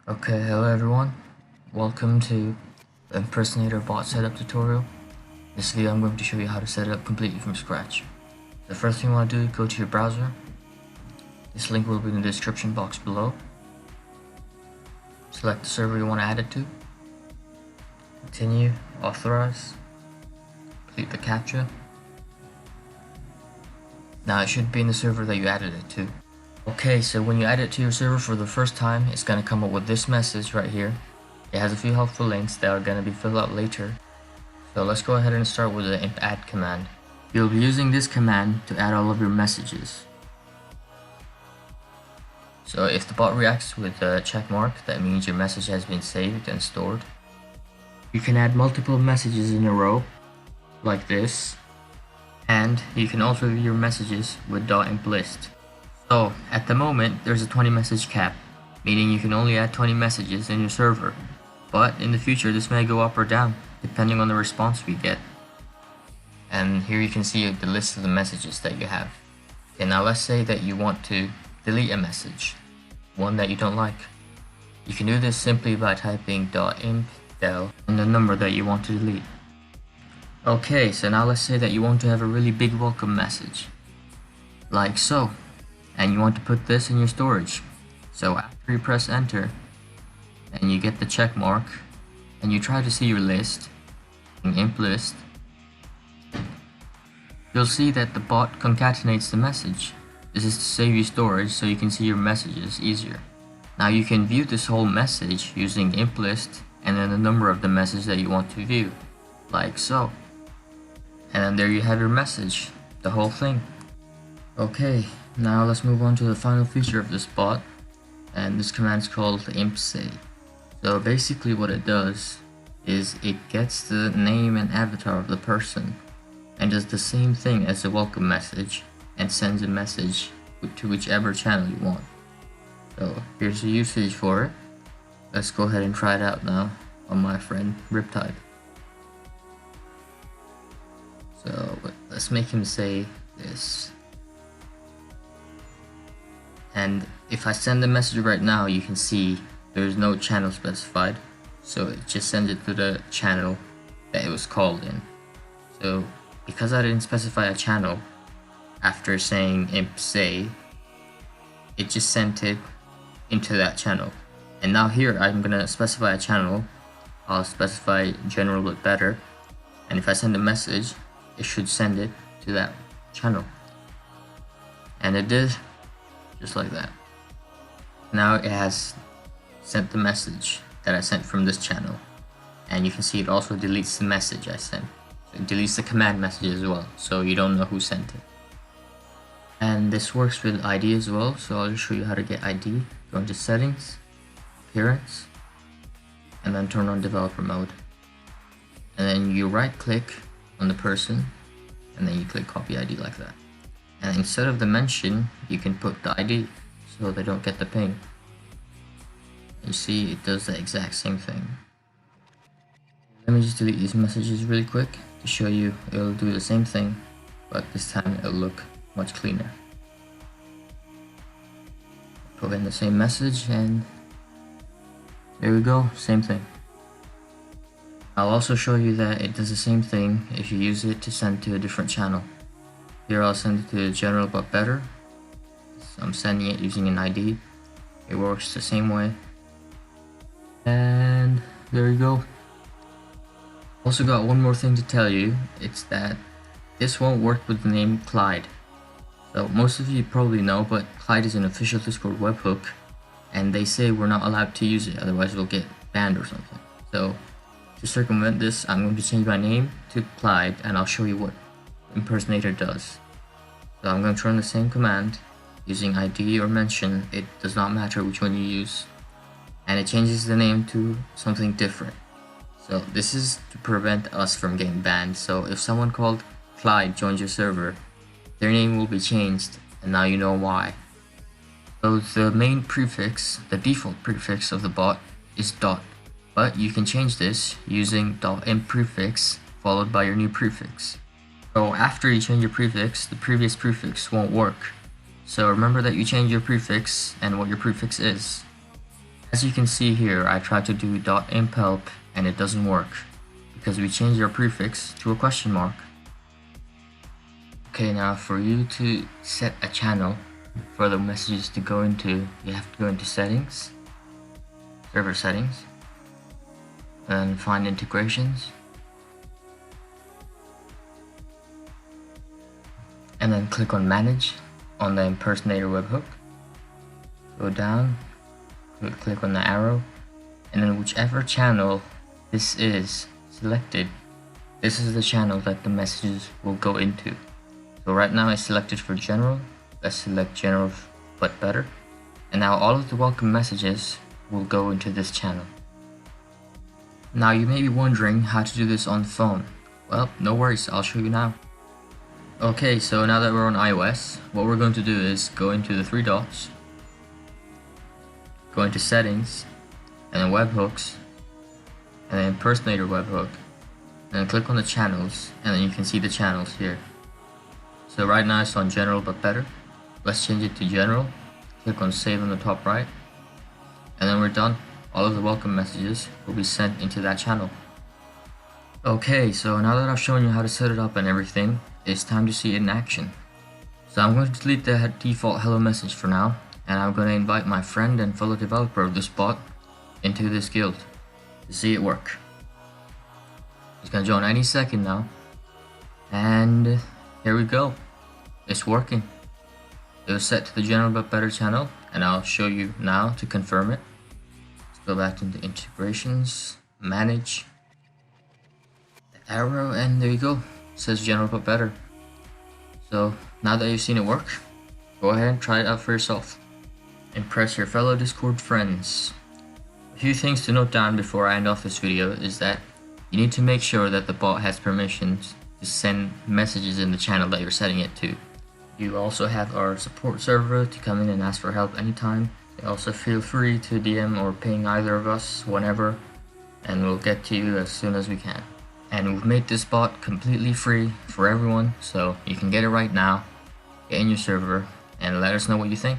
Okay, hello everyone. Welcome to the Impersonator bot setup tutorial. This video I'm going to show you how to set it up completely from scratch. The first thing you want to do, go to your browser. This link will be in the description box below. Select the server you want to add it to. Continue, authorize, complete the captcha. Now it should be in the server that you added it to. Okay, so when you add it to your server for the first time, it's going to come up with this message right here. It has a few helpful links that are going to be filled out later. So let's go ahead and start with the impadd command. You'll be using this command to add all of your messages. So if the bot reacts with a check mark, that means your message has been saved and stored. You can add multiple messages in a row, like this. And you can also view your messages with .implist. So at the moment there's a 20 message cap, meaning you can only add 20 messages in your server, but in the future this may go up or down depending on the response we get. And here you can see the list of the messages that you have. Okay, now let's say that you want to delete a message, one that you don't like. You can do this simply by typing .impdel and the number that you want to delete. Okay, so now let's say that you want to have a really big welcome message, like so. And you want to put this in your storage. So after you press enter and you get the check mark and you try to see your list in implist, you'll see that the bot concatenates the message. This is to save you storage so you can see your messages easier. Now you can view this whole message using implist and then the number of the message that you want to view, like so. And then there you have your message, the whole thing. Okay, now let's move on to the final feature of this bot, and this command is called impsay. So basically what it does is it gets the name and avatar of the person and does the same thing as the welcome message and sends a message to whichever channel you want. So here's the usage for it. Let's go ahead and try it out now on my friend Riptide. So let's make him say this. And if I send the message right now, you can see there's no channel specified, so it just sends it to the channel that it was called in. So because I didn't specify a channel after saying impsay, it just sent it into that channel. And now here I'm gonna specify a channel. I'll specify general but better, and if I send a message, it should send it to that channel. And it did. Just like that. Now it has sent the message that I sent from this channel, and you can see it also deletes the message I sent. So it deletes the command message as well, so you don't know who sent it. And this works with ID as well, so I'll just show you how to get ID. Go into settings, appearance, and then turn on developer mode. And then you right click on the person, and then you click copy ID like that. And instead of the mention, you can put the ID so they don't get the ping. You see, it does the exact same thing. Let me just delete these messages really quick to show you it'll do the same thing, but this time it'll look much cleaner. Put in the same message and there we go, same thing. I'll also show you that it does the same thing if you use it to send to a different channel. Here I'll send it to general but better. So I'm sending it using an ID. It works the same way. And there you go. Also got one more thing to tell you. It's that this won't work with the name Clyde. So most of you probably know, but Clyde is an official Discord webhook, and they say we're not allowed to use it, otherwise we'll get banned or something. So to circumvent this, I'm going to change my name to Clyde, and I'll show you what Impersonator does. So I'm going to run the same command using ID or mention. It does not matter which one you use, and it changes the name to something different. So this is to prevent us from getting banned. So if someone called Clyde joins your server, their name will be changed, and now you know why. So the main prefix, the default prefix of the bot is dot, but you can change this using .imprefix followed by your new prefix. So after you change your prefix, the previous prefix won't work. So remember that you change your prefix and what your prefix is. As you can see here, I tried to do .imphelp and it doesn't work because we changed our prefix to a question mark. Okay, now for you to set a channel for the messages to go into, you have to go into settings, server settings, and find integrations, and then click on manage on the Impersonator webhook. Go down, click on the arrow, and then whichever channel this is selected, this is the channel that the messages will go into. So right now I selected for general. Let's select general but better, and now all of the welcome messages will go into this channel. Now you may be wondering how to do this on the phone. Well, no worries, I'll show you now. Okay, so now that we're on iOS, what we're going to do is go into the three dots, go into settings, and then webhooks, and then Impersonator webhook, and then click on the channels, and then you can see the channels here. So right now it's on general but better. Let's change it to general, click on save on the top right, and then we're done. All of the welcome messages will be sent into that channel. Okay, so now that I've shown you how to set it up and everything, it's time to see it in action. So I'm going to delete the default hello message for now, and I'm going to invite my friend and fellow developer of this bot into this guild to see it work. He's going to join any second now, and here we go. It's working. It was set to the general but better channel, and I'll show you now to confirm it. Let's go back into integrations, manage, the arrow, and there you go. It says general but better. So now that you've seen it work, go ahead and try it out for yourself. Impress your fellow Discord friends. A few things to note down before I end off this video is that you need to make sure that the bot has permissions to send messages in the channel that you're setting it to. You also have our support server to come in and ask for help anytime. Also feel free to DM or ping either of us whenever, and we'll get to you as soon as we can. And we've made this bot completely free for everyone, so you can get it right now, get in your server, and let us know what you think.